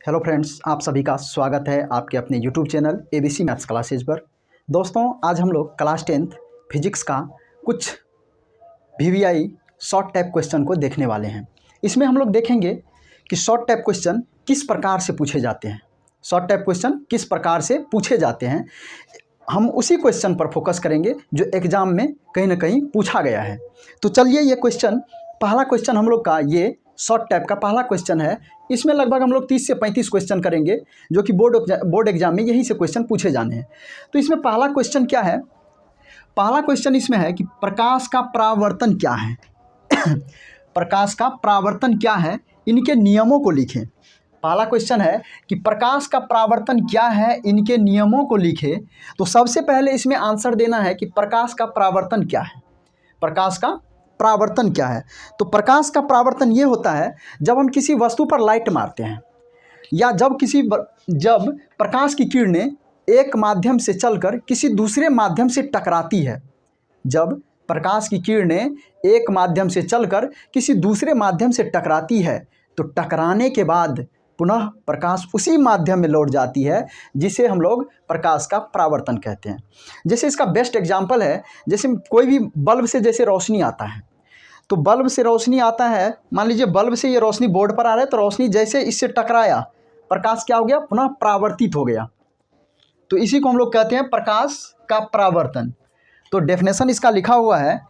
Hello friends, आप सभी का स्वागत है आपके अपने YouTube channel ABC maths classes पर। दोस्तों, आज हम लोग क्लास 10th फिजिक्स का कुछ वीवीआई शॉर्ट टाइप क्वेश्चन को देखने वाले हैं। इसमें हम लोग देखेंगे कि शॉर्ट टाइप क्वेश्चन किस प्रकार से पूछे जाते हैं। शॉर्ट टाइप क्वेश्चन किस प्रकार से पूछे जाते हैं, हम उसी क्वेश्चन पर फोकस करेंगे जो एग्ज़ाम में कहीं ना कहीं पूछा गया है। तो चलिए, ये क्वेश्चन, पहला क्वेश्चन हम लोग का ये शॉर्ट टाइप का पहला क्वेश्चन है। इसमें लगभग हम लोग 30 से 35 क्वेश्चन करेंगे जो कि बोर्ड एग्जाम में यही से क्वेश्चन पूछे जाने हैं। तो इसमें पहला क्वेश्चन क्या है? पहला क्वेश्चन इसमें है कि प्रकाश का परावर्तन क्या है। प्रकाश का परावर्तन क्या है, इनके नियमों को लिखें। पहला क्वेश्चन है कि प्रकाश का परावर्तन क्या है, इनके नियमों को लिखें। तो सबसे पहले इसमें आंसर देना है कि प्रकाश का परावर्तन क्या है। प्रकाश का परावर्तन क्या है? तो प्रकाश का परावर्तन ये होता है जब हम किसी वस्तु पर लाइट मारते हैं या जब प्रकाश की किरणें एक माध्यम से चलकर किसी दूसरे माध्यम से टकराती है। जब प्रकाश की किरणें एक माध्यम से चलकर किसी दूसरे माध्यम से टकराती है तो टकराने के बाद पुनः प्रकाश उसी माध्यम में लौट जाती है, जिसे हम लोग प्रकाश का परावर्तन कहते हैं। जैसे इसका बेस्ट एग्जांपल है, जैसे कोई भी बल्ब से जैसे रोशनी आता है, तो बल्ब से रोशनी आता है, मान लीजिए बल्ब से ये रोशनी बोर्ड पर आ रहा है, तो रोशनी जैसे इससे टकराया, प्रकाश क्या हो गया? पुनः परावर्तित हो गया। तो इसी को हम लोग कहते हैं प्रकाश का परावर्तन। तो डेफिनेशन इसका लिखा हुआ है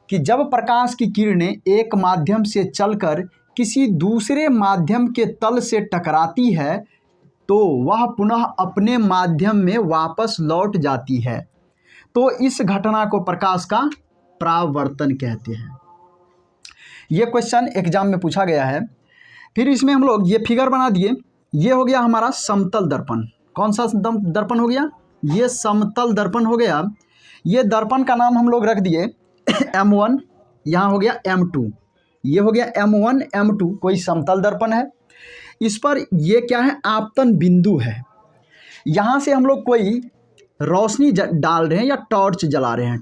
कि जब प्रकाश की किरणें एक माध्यम से चलकर किसी दूसरे माध्यम के तल से टकराती है तो वह पुनः अपने माध्यम में वापस लौट जाती है। तो इस घटना को प्रकाश का परावर्तन कहते हैं। ये क्वेश्चन एग्जाम में पूछा गया है। फिर इसमें हम लोग ये फिगर बना दिए। ये हो गया हमारा समतल दर्पण। कौन सा दर्पण हो गया? ये समतल दर्पण हो गया। ये दर्पण का नाम हम लोग रख दिए M1, यहाँ हो गया M2। ये हो गया M1 M2, कोई समतल दर्पण है। इस पर ये क्या है? आपतन बिंदु है। यहाँ से हम लोग कोई रोशनी डाल रहे हैं या टॉर्च जला रहे हैं।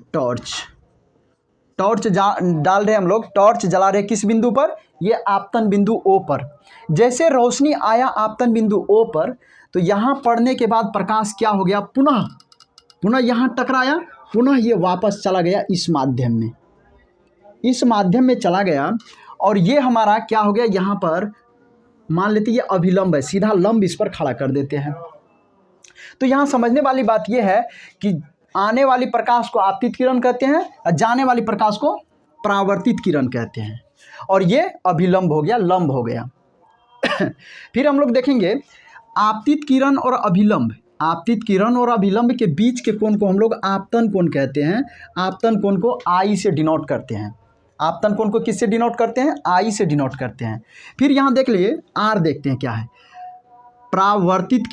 टॉर्च डाल रहे हैं हम लोग, टॉर्च जला रहे हैं किस बिंदु पर? ये आपतन बिंदु O पर। जैसे रोशनी आया आपतन बिंदु O पर, तो यहाँ पड़ने के बाद प्रकाश क्या हो गया? पुनः यहाँ टकराया, पुनः ये वापस चला गया इस माध्यम में, इस माध्यम में चला गया। और ये हमारा क्या हो गया? यहाँ पर मान लेते ये अभिलंब है, सीधा लंब इस पर खड़ा कर देते हैं। तो यहाँ समझने वाली बात यह है कि आने वाली प्रकाश को आपतित किरण कहते हैं और जाने वाली प्रकाश को परावर्तित किरण कहते हैं। और ये अभिलंब हो गया, लंब हो गया। फिर हम लोग देखेंगे आपतित किरण और अभिलंब। आपतित किरण और अभिलंब के बीच के कोण को हम लोग आपतन कोण कहते हैं। आपतन कोण को I से डिनोट करते हैं। आपतन कोण को किससे डिनोट करते हैं? I से डिनोट करते हैं। फिर यहाँ देख लिए R, देखते हैं क्या है। परावर्तित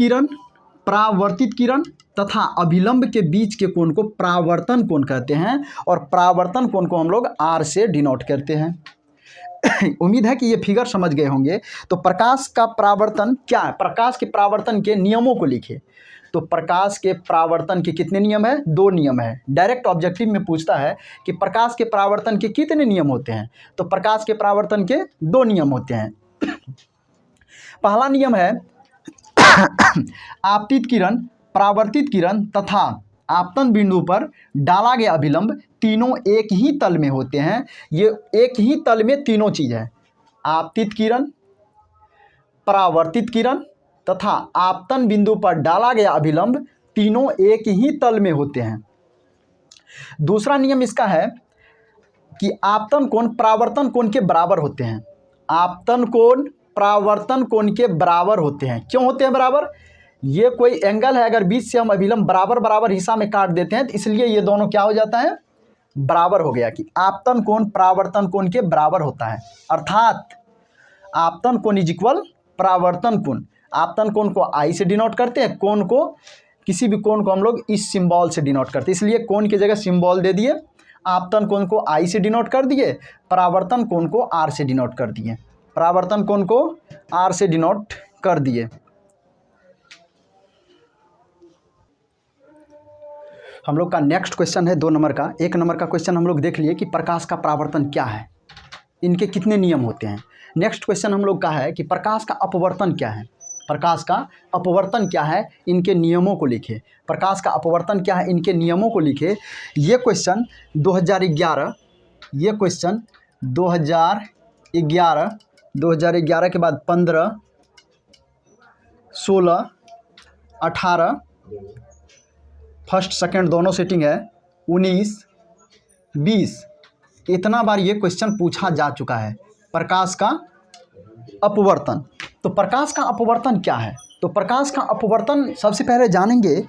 किरण तथा अभिलंब के बीच के कोण को परावर्तन कोण कहते हैं और परावर्तन कोण को हम लोग R से डिनोट करते हैं। उम्मीद है कि ये फिगर समझ गए होंगे। तो प्रकाश का परावर्तन क्या है? प्रकाश के परावर्तन के नियमों को लिखे। तो प्रकाश के परावर्तन के कितने नियम है? 2 नियम है। डायरेक्ट ऑब्जेक्टिव में पूछता है कि प्रकाश के परावर्तन के कितने नियम होते हैं, तो प्रकाश के परावर्तन के 2 नियम होते हैं। पहला नियम है आपतित किरण, परावर्तित किरण तथा आपतन बिंदु पर डाला गया अभिलंब तीनों एक ही तल में होते हैं। ये एक ही तल में तीनों चीज है। आपतित किरण, परावर्तित किरण तथा आपतन बिंदु पर डाला गया अभिलंब तीनों एक ही तल में होते हैं। दूसरा नियम इसका है कि आपतन कोण परावर्तन कोण के बराबर होते हैं। आपतन कोण परावर्तन कोण के बराबर होते हैं। क्यों होते हैं बराबर? ये कोई एंगल है, अगर बीच से हम अभिलंब बराबर हिस्सा में काट देते हैं तो इसलिए ये दोनों क्या हो जाता है? बराबर हो गया कि आपतन कोण परावर्तन कोण के बराबर होता है। अर्थात आपतन कोण इज इक्वल परावर्तन कोण। आपतन कोण को I से डिनोट करते हैं, कोण को, किसी भी कोण को हम लोग इस सिंबल से डिनोट करते हैं, इसलिए कोण की जगह सिंबल दे दिए। आपतन कोण को I से डिनोट कर दिए, परावर्तन कोण को R से डिनोट कर दिए। परावर्तन कोण को R से डिनोट कर दिए। हम लोग का नेक्स्ट क्वेश्चन है 2 नंबर का। 1 नंबर का क्वेश्चन हम लोग देख लिए कि प्रकाश का परावर्तन क्या है, इनके कितने नियम होते हैं। नेक्स्ट क्वेश्चन हम लोग का है कि प्रकाश का अपवर्तन क्या है। प्रकाश का अपवर्तन क्या है, इनके नियमों को लिखे। प्रकाश का अपवर्तन क्या है, इनके नियमों को लिखे। ये क्वेश्चन 2011, ये क्वेश्चन 2011 के बाद 15, 16, 18 फर्स्ट सेकंड दोनों सेटिंग है, 19, 20 इतना बार ये क्वेश्चन पूछा जा चुका है। प्रकाश का अपवर्तन। तो प्रकाश का अपवर्तन क्या है? तो प्रकाश का अपवर्तन सबसे पहले जानेंगे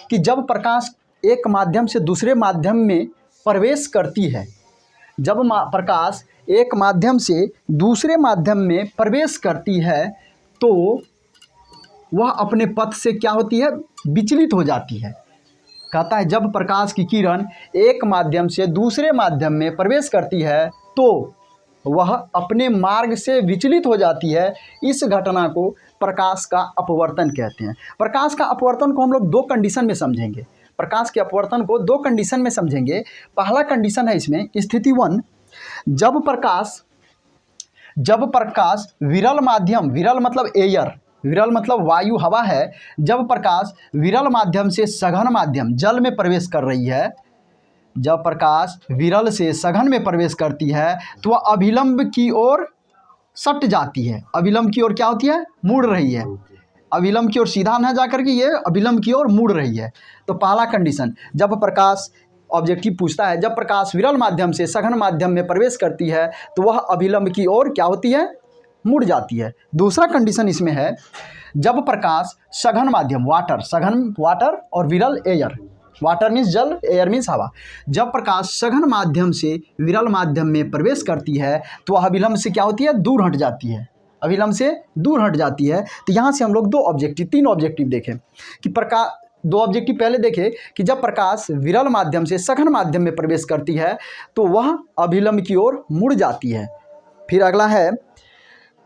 कि जब प्रकाश एक माध्यम से दूसरे माध्यम में प्रवेश करती है, जब प्रकाश एक माध्यम से दूसरे माध्यम में प्रवेश करती है तो वह अपने पथ से क्या होती है, विचलित हो जाती है। कहता है जब प्रकाश की किरण एक माध्यम से दूसरे माध्यम में प्रवेश करती है तो वह अपने मार्ग से विचलित हो जाती है। इस घटना को प्रकाश का अपवर्तन कहते हैं। प्रकाश का अपवर्तन को हम लोग दो कंडीशन में समझेंगे। प्रकाश के अपवर्तन को दो कंडीशन में समझेंगे। पहला कंडीशन है इसमें स्थिति 1, जब प्रकाश विरल माध्यम, विरल मतलब एयर, विरल मतलब वायु हवा है, जब प्रकाश विरल माध्यम से सघन माध्यम जल में प्रवेश कर रही है, जब प्रकाश विरल से सघन में प्रवेश करती है तो वह अभिलंब की ओर सट जाती है। अभिलंब की ओर क्या होती है, मुड़ रही है। अभिलंब की ओर सीधा न जाकर के ये अभिलंब की ओर मुड़ रही है। तो पहला कंडीशन, जब प्रकाश, ऑब्जेक्टिव पूछता है जब प्रकाश विरल माध्यम से सघन माध्यम में प्रवेश करती है तो वह अभिलंब की ओर क्या होती है, मुड़ जाती है। दूसरा कंडीशन इसमें है, जब प्रकाश सघन माध्यम, वाटर, सघन वाटर और विरल एयर, वाटर मीन्स जल, एयर मीन्स हवा, जब प्रकाश सघन माध्यम से विरल माध्यम में प्रवेश करती है तो वह अभिलंब से क्या होती है, दूर हट जाती है। अभिलंब से दूर हट जाती है। तो यहाँ से हम लोग तीन ऑब्जेक्टिव देखें कि दो ऑब्जेक्टिव पहले देखें कि जब प्रकाश विरल माध्यम से सघन माध्यम में प्रवेश करती है तो वह अभिलंब की ओर मुड़ जाती है। फिर अगला है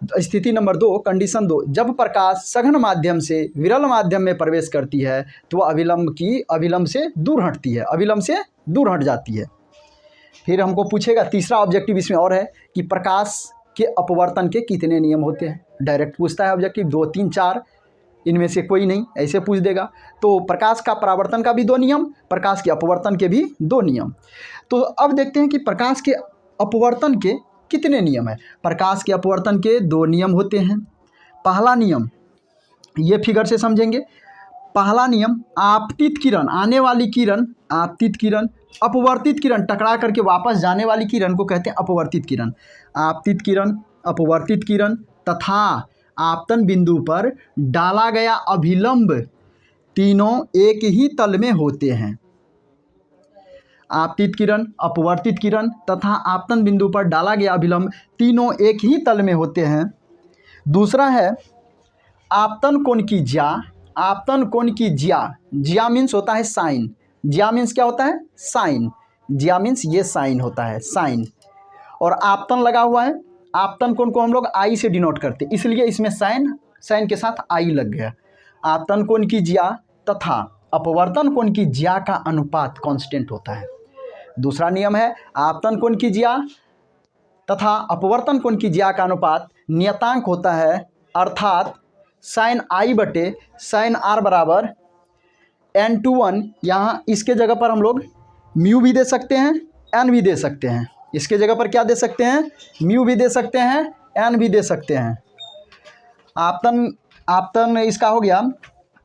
स्थिति नंबर 2, कंडीशन 2, जब प्रकाश सघन माध्यम से विरल माध्यम में प्रवेश करती है तो वह अभिलंब से दूर हटती है, अभिलंब से दूर हट जाती है। फिर हमको पूछेगा, तीसरा ऑब्जेक्टिव इसमें और है कि प्रकाश के अपवर्तन के कितने नियम होते हैं। डायरेक्ट पूछता है ऑब्जेक्टिव, 2, 3, 4 इनमें से कोई नहीं, ऐसे पूछ देगा। तो प्रकाश का परावर्तन का भी 2 नियम, प्रकाश के अपवर्तन के भी 2 नियम। तो अब देखते हैं कि प्रकाश के अपवर्तन के कितने नियम है। प्रकाश के अपवर्तन के 2 नियम होते हैं। पहला नियम, ये फिगर से समझेंगे। पहला नियम, आपतित किरण, आने वाली किरण, आपतित किरण, अपवर्तित किरण, टकरा करके वापस जाने वाली किरण को कहते हैं अपवर्तित किरण। आपतित किरण, अपवर्तित किरण तथा आपतन बिंदु पर डाला गया अभिलंब तीनों एक ही तल में होते हैं। आपतित किरण, अपवर्तित किरण तथा आपतन बिंदु पर डाला गया अभिलंब तीनों एक ही तल में होते हैं। दूसरा है आपतन कोण की ज्या, आपतन कोण की ज्या, ज्या मीन्स होता है साइन, ज्या मीन्स क्या होता है, साइन, ज्या मीन्स ये साइन होता है, साइन, और आपतन लगा हुआ है। आपतन कोण को हम लोग आई से डिनोट करते हैं, इसलिए इसमें साइन के साथ आई लग गया। आपतन कोण की ज्या तथा अपवर्तन कोण की ज्या का अनुपात कांस्टेंट होता है। दूसरा नियम है, आपतन कोण की ज्या तथा अपवर्तन कोण की ज्या का अनुपात नियतांक होता है, अर्थात साइन आई बटे साइन आर बराबर n/1। यहाँ इसके जगह पर हम लोग म्यू भी दे सकते हैं, एन भी दे सकते हैं। इसके जगह पर क्या दे सकते हैं, म्यू भी दे सकते हैं, एन भी दे सकते हैं। आपतन इसका हो गया।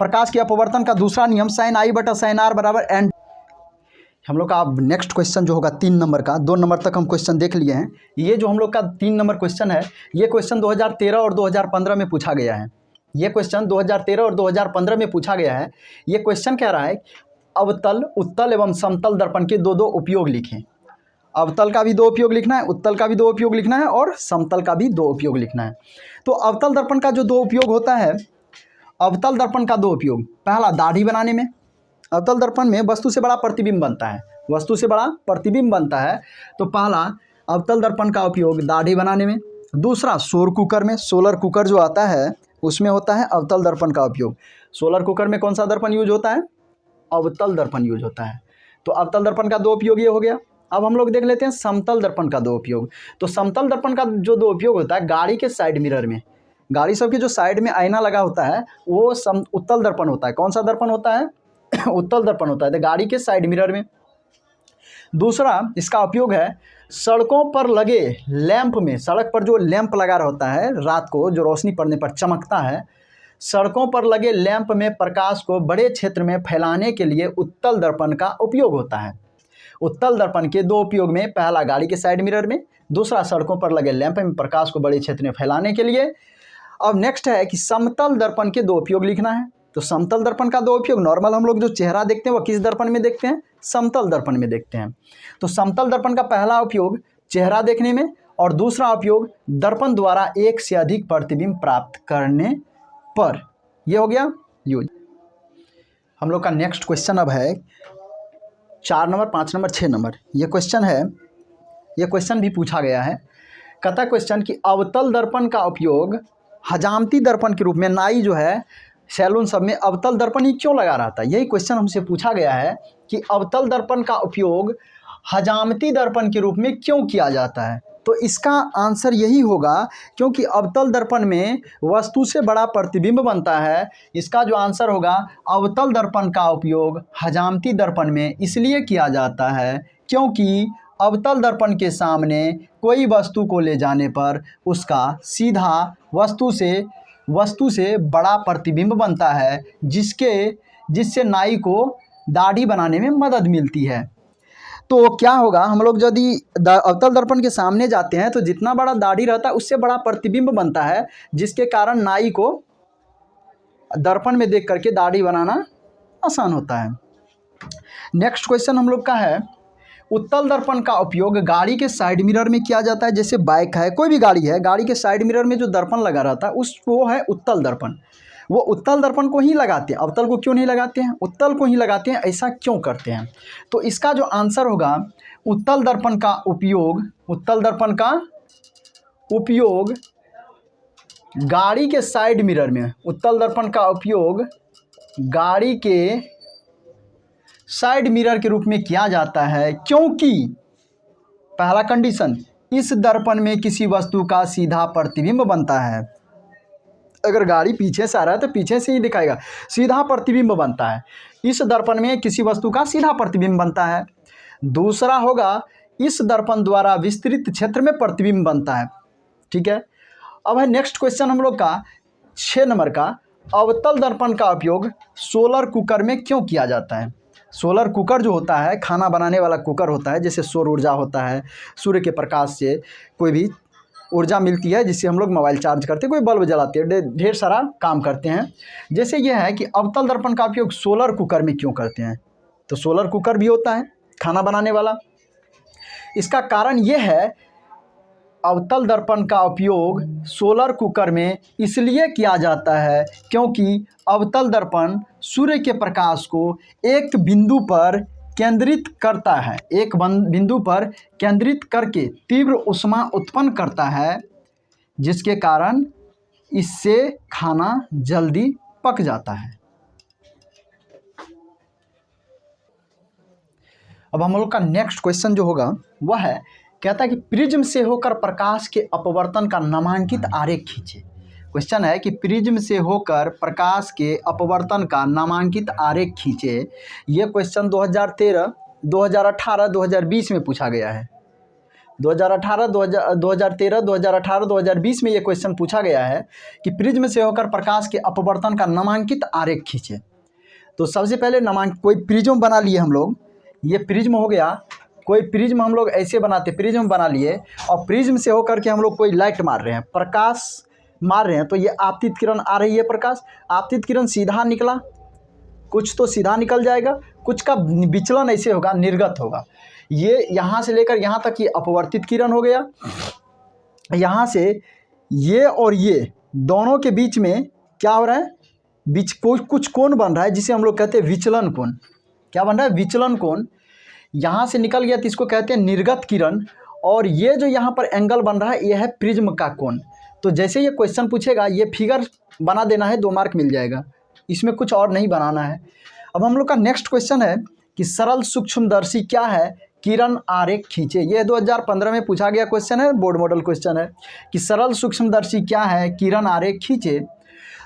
प्रकाश के अपवर्तन का दूसरा नियम, साइन आई बटा साइन आर बराबर n। हम लोग का अब नेक्स्ट क्वेश्चन जो होगा 3 नंबर का, 2 नंबर तक हम क्वेश्चन देख लिए हैं। ये जो हम लोग का 3 नंबर क्वेश्चन है, ये क्वेश्चन 2013 और 2015 में पूछा गया है। ये क्वेश्चन 2013 और 2015 में पूछा गया है। ये क्वेश्चन कह रहा है अवतल, उत्तल एवं समतल दर्पण के 2 उपयोग लिखें। अवतल का भी 2 उपयोग लिखना है, उत्तल का भी 2 उपयोग लिखना है और समतल का भी 2 उपयोग लिखना है। तो अवतल दर्पण का जो 2 उपयोग होता है, अवतल दर्पण का 2 उपयोग, पहला दाढ़ी बनाने में। अवतल दर्पण में वस्तु से बड़ा प्रतिबिंब बनता है, वस्तु से बड़ा प्रतिबिंब बनता है। तो पहला अवतल दर्पण का उपयोग दाढ़ी बनाने में। दूसरा सोलर कुकर में, सोलर कुकर जो आता है उसमें होता है अवतल दर्पण का उपयोग। सोलर कुकर में कौन सा दर्पण यूज होता है, अवतल दर्पण यूज होता है। तो अवतल दर्पण का 2 उपयोग ये हो गया। अब हम लोग देख लेते हैं समतल दर्पण का 2 उपयोग। तो समतल दर्पण का जो 2 उपयोग होता है, गाड़ी के साइड मिरर में, गाड़ी सब के जो साइड में आईना लगा होता है वो उत्तल दर्पण होता है। कौन सा दर्पण होता है? उत्तल दर्पण होता है, तो गाड़ी के साइड मिरर में। दूसरा इसका उपयोग है सड़कों पर लगे लैंप में, सड़क पर जो लैंप लगा होता है रात को जो रोशनी पड़ने पर चमकता है, सड़कों पर लगे लैंप में प्रकाश को बड़े क्षेत्र में फैलाने के लिए उत्तल दर्पण का उपयोग होता है। उत्तल दर्पण के दो उपयोग में, पहला गाड़ी के साइड मिरर में, दूसरा सड़कों पर लगे लैंप में प्रकाश को बड़े क्षेत्र में फैलाने के लिए। अब नेक्स्ट है कि समतल दर्पण के दो उपयोग लिखना है। तो समतल दर्पण का दो उपयोग, नॉर्मल हम लोग जो चेहरा देखते हैं वो किस दर्पण में देखते हैं? समतल दर्पण में देखते हैं। तो समतल दर्पण का पहला उपयोग चेहरा देखने में और दूसरा उपयोग दर्पण द्वारा एक से अधिक प्रतिबिंब प्राप्त करने पर। यह हो गया यूज। हम लोग का नेक्स्ट क्वेश्चन अब है 4 नंबर, 5 नंबर, 6 नंबर। ये क्वेश्चन है, ये क्वेश्चन भी पूछा गया है। कहता क्वेश्चन कि अवतल दर्पण का उपयोग हजामती दर्पण के रूप में, नाई जो है सैलून सब में अवतल दर्पण ही क्यों लगा रहा था, यही क्वेश्चन हमसे पूछा गया है कि अवतल दर्पण का उपयोग हजामती दर्पण के रूप में क्यों किया जाता है। तो इसका आंसर यही होगा क्योंकि अवतल दर्पण में वस्तु से बड़ा प्रतिबिंब बनता है। इसका जो आंसर होगा, अवतल दर्पण का उपयोग हजामती दर्पण में इसलिए किया जाता है क्योंकि अवतल दर्पण के सामने कोई वस्तु को ले जाने पर उसका सीधा वस्तु से बड़ा प्रतिबिंब बनता है, जिससे नाई को दाढ़ी बनाने में मदद मिलती है। तो क्या होगा, हम लोग यदि अवतल दर्पण के सामने जाते हैं तो जितना बड़ा दाढ़ी रहता है उससे बड़ा प्रतिबिंब बनता है, जिसके कारण नाई को दर्पण में देख करके दाढ़ी बनाना आसान होता है। नेक्स्ट क्वेश्चन हम लोग का है, उत्तल दर्पण का उपयोग गाड़ी के साइड मिरर में किया जाता है। जैसे बाइक है, कोई भी गाड़ी है, गाड़ी के साइड मिरर में जो दर्पण लगा रहता है वो है उत्तल दर्पण। वो उत्तल दर्पण को ही लगाते हैं, अवतल को क्यों नहीं लगाते हैं? उत्तल को ही लगाते हैं। ऐसा क्यों करते हैं? तो इसका जो आंसर होगा, उत्तल दर्पण का उपयोग गाड़ी के साइड मिरर में, उत्तल दर्पण का उपयोग गाड़ी के साइड मिरर के रूप में किया जाता है क्योंकि पहला कंडीशन, इस दर्पण में किसी वस्तु का सीधा प्रतिबिंब बनता है। अगर गाड़ी पीछे से आ रहा है तो पीछे से ही दिखाएगा, सीधा प्रतिबिंब बनता है। इस दर्पण में किसी वस्तु का सीधा प्रतिबिंब बनता है। दूसरा होगा, इस दर्पण द्वारा विस्तृत क्षेत्र में प्रतिबिंब बनता है। ठीक है। अब है नेक्स्ट क्वेश्चन हम लोग का 6 नंबर का, अवतल दर्पण का उपयोग सोलर कुकर में क्यों किया जाता है? सोलर कुकर जो होता है, खाना बनाने वाला कुकर होता है, जैसे सौर ऊर्जा होता है, सूर्य के प्रकाश से कोई भी ऊर्जा मिलती है जिससे हम लोग मोबाइल चार्ज करते हैं, कोई बल्ब जलाते हैं, ढेर सारा काम करते हैं। जैसे यह है कि अवतल दर्पण का उपयोग सोलर कुकर में क्यों करते हैं? तो सोलर कुकर भी होता है खाना बनाने वाला। इसका कारण यह है, अवतल दर्पण का उपयोग सोलर कुकर में इसलिए किया जाता है क्योंकि अवतल दर्पण सूर्य के प्रकाश को एक बिंदु पर केंद्रित करता है, एक बिंदु पर केंद्रित करके तीव्र ऊष्मा उत्पन्न करता है, जिसके कारण इससे खाना जल्दी पक जाता है। अब हम लोग का नेक्स्ट क्वेश्चन जो होगा वह है, कहता है कि प्रिज्म से होकर प्रकाश के अपवर्तन का नामांकित आरेख खींचे। क्वेश्चन है कि प्रिज्म से होकर प्रकाश के अपवर्तन का नामांकित आरेख खींचे। ये क्वेश्चन 2013, 2018, 2020 में पूछा गया है। 2013, 2020 में ये क्वेश्चन पूछा गया है कि प्रिज्म से होकर प्रकाश के अपवर्तन का नामांकित आरेख खींचे। तो सबसे पहले कोई प्रिज्म बना लिए हम लोग, ये प्रिज्म हो गया। कोई प्रिज्म हम लोग ऐसे बनाते, प्रिज्म बना लिए और प्रिज्म से होकर के हम लोग कोई लाइट मार रहे हैं, प्रकाश मार रहे हैं, तो ये आपतित किरण आ रही है, प्रकाश आपतित किरण सीधा निकला, कुछ तो सीधा निकल जाएगा, कुछ का विचलन ऐसे होगा, निर्गत होगा। ये यहाँ से लेकर यहाँ तक ये अपवर्तित किरण हो गया। यहाँ से ये और ये दोनों के बीच में क्या हो रहा है, बीच कुछ कोण बन रहा है जिसे हम लोग कहते हैं विचलन कोण। क्या बन रहा है? विचलन कोण। यहाँ से निकल गया तो इसको कहते हैं निर्गत किरण, और ये जो यहाँ पर एंगल बन रहा है ये है प्रिज्म का कोण। तो जैसे ये क्वेश्चन पूछेगा, ये फिगर बना देना है, 2 मार्क मिल जाएगा, इसमें कुछ और नहीं बनाना है। अब हम लोग का नेक्स्ट क्वेश्चन है कि सरल सूक्ष्मदर्शी क्या है, किरण आरेख खींचे। ये 2015 में पूछा गया क्वेश्चन है, बोर्ड मॉडल क्वेश्चन है कि सरल सूक्ष्मदर्शी क्या है, किरण आरेख खींचे।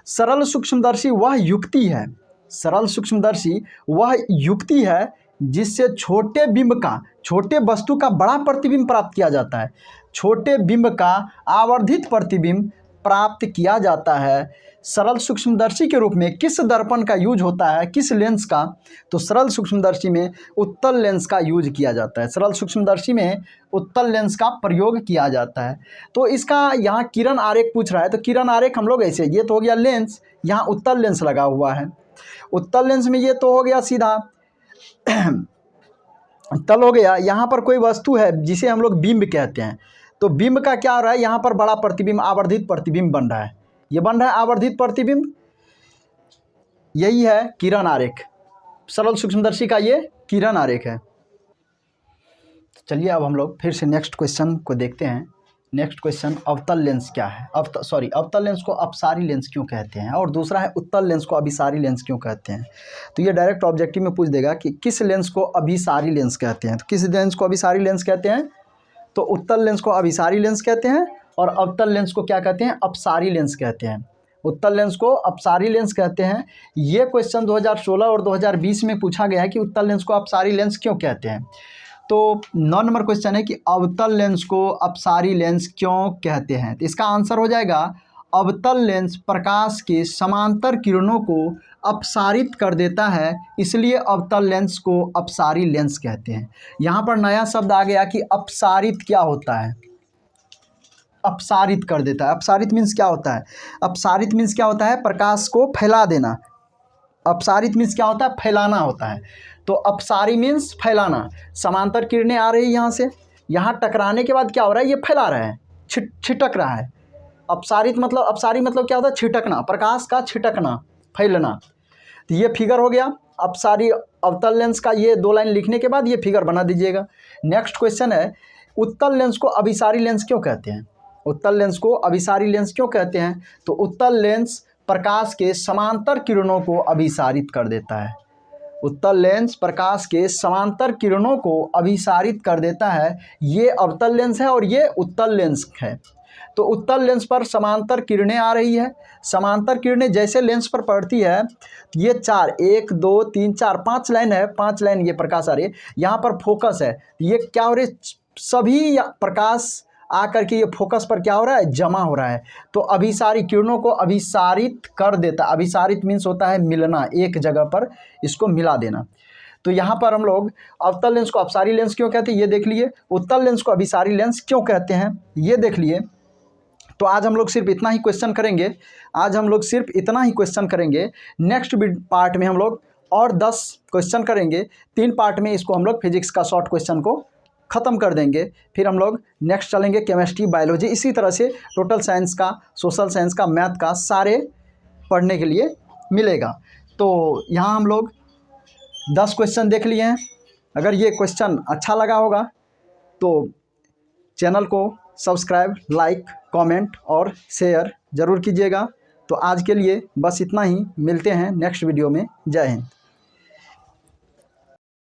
सरल सूक्ष्मदर्शी वह युक्ति है, सरल सूक्ष्मदर्शी वह युक्ति है जिससे छोटे बिंब का, छोटे वस्तु का बड़ा प्रतिबिंब प्राप्त किया जाता है। छोटे बिंब का आवर्धित प्रतिबिंब प्राप्त किया जाता है। सरल सूक्ष्मदर्शी के रूप में किस दर्पण का यूज होता है, किस लेंस का? तो सरल सूक्ष्मदर्शी में उत्तल लेंस का यूज किया जाता है। सरल सूक्ष्मदर्शी में उत्तल लेंस का प्रयोग किया जाता है। तो इसका यहाँ किरण आरेख पूछ रहा है, तो किरण आरेख हम लोग ऐसे, ये तो हो गया लेंस, यहाँ उत्तल लेंस लगा हुआ है। उत्तल लेंस में ये तो हो गया सीधा तल हो गया। यहाँ पर कोई वस्तु है जिसे हम लोग बिंब कहते हैं, तो बिंब का क्या हो रहा है, यहाँ पर बड़ा प्रतिबिंब, आवर्धित प्रतिबिंब बन रहा है। ये बन रहा है आवर्धित प्रतिबिंब, यही है किरण आरेख। सरल सूक्ष्मदर्शी का ये किरण आरेख है। चलिए अब हम लोग फिर से नेक्स्ट क्वेश्चन को देखते हैं। नेक्स्ट क्वेश्चन, अवतल लेंस क्या है? अवतल लेंस को अपसारी लेंस क्यों कहते हैं? और दूसरा है उत्तल लेंस को अभिसारी लेंस क्यों कहते हैं? तो ये डायरेक्ट ऑब्जेक्टिव में पूछ देगा कि किस लेंस को अभिसारी लेंस कहते हैं। तो किस लेंस को अभिसारी लेंस कहते हैं? तो उत्तल लेंस को अभिसारी लेंस कहते हैं और अवतल लेंस को क्या कहते हैं? अपसारी लेंस कहते हैं। उत्तल लेंस को अपसारी लेंस कहते हैं। ये क्वेश्चन 2016 और 2020 में पूछा गया है कि उत्तल लेंस को अपसारी लेंस क्यों कहते हैं। तो 9 नंबर क्वेश्चन है कि अवतल लेंस को अपसारी लेंस क्यों कहते हैं। तो इसका आंसर हो जाएगा अवतल लेंस प्रकाश के समांतर किरणों को अपसारित कर देता है, इसलिए अवतल लेंस को अपसारी लेंस कहते हैं। यहाँ पर नया शब्द आ गया कि अपसारित क्या होता है, अपसारित कर देता है। अपसारित मीन्स क्या होता है? अपसारित मीन्स क्या होता है? प्रकाश को फैला देना। अपसारित मीन्स क्या होता है? फैलाना होता है। तो अपसारी मीन्स फैलाना। समांतर किरणें आ रही है यहाँ से, यहाँ टकराने के बाद क्या हो रहा है? ये फैला रहा है, छिटक रहा है। अपसारित मतलब, अपसारी मतलब क्या होता है? छिटकना, प्रकाश का छिटकना, फैलना। तो ये फिगर हो गया अपसारी अवतल लेंस का। ये 2 लाइन लिखने के बाद ये फिगर बना दीजिएगा। नेक्स्ट क्वेश्चन है, उत्तल लेंस को अभिसारी लेंस क्यों कहते हैं? उत्तल लेंस को अभिसारी लेंस क्यों कहते हैं? तो उत्तल लेंस प्रकाश के समांतर किरणों को अभिसारित कर देता है। उत्तल लेंस प्रकाश के समांतर किरणों को अभिसारित कर देता है। ये अवतल लेंस है और ये उत्तल लेंस है। तो उत्तल लेंस पर समांतर किरणें आ रही है। समांतर किरणें जैसे लेंस पर पड़ती है, ये 1 2 3 4 5 लाइन है, 5 लाइन ये प्रकाश आ रही है। यहाँ पर फोकस है, ये क्या हो रही है? सभी प्रकाश आकर के ये फोकस पर क्या हो रहा है? जमा हो रहा है। तो अभिसारी किरणों को अभिसारित कर देता। अभिसारित मीन्स होता है मिलना, एक जगह पर इसको मिला देना। तो यहाँ पर हम लोग अवतल लेंस को अपसारी लेंस क्यों कहते हैं ये देख लिए, उत्तल लेंस को अभिसारी लेंस क्यों कहते हैं ये देख लिए। तो आज हम लोग सिर्फ इतना ही क्वेश्चन करेंगे। आज हम लोग सिर्फ इतना ही क्वेश्चन करेंगे। नेक्स्ट पार्ट में हम लोग और 10 क्वेश्चन करेंगे। 3 पार्ट में इसको हम लोग फिजिक्स का शॉर्ट क्वेश्चन को ख़त्म कर देंगे। फिर हम लोग नेक्स्ट चलेंगे केमिस्ट्री, बायोलॉजी, इसी तरह से टोटल साइंस का, सोशल साइंस का, मैथ का सारे पढ़ने के लिए मिलेगा। तो यहाँ हम लोग 10 क्वेश्चन देख लिए हैं। अगर ये क्वेश्चन अच्छा लगा होगा तो चैनल को सब्सक्राइब, लाइक, कमेंट और शेयर ज़रूर कीजिएगा। तो आज के लिए बस इतना ही। मिलते हैं नेक्स्ट वीडियो में। जय हिंद।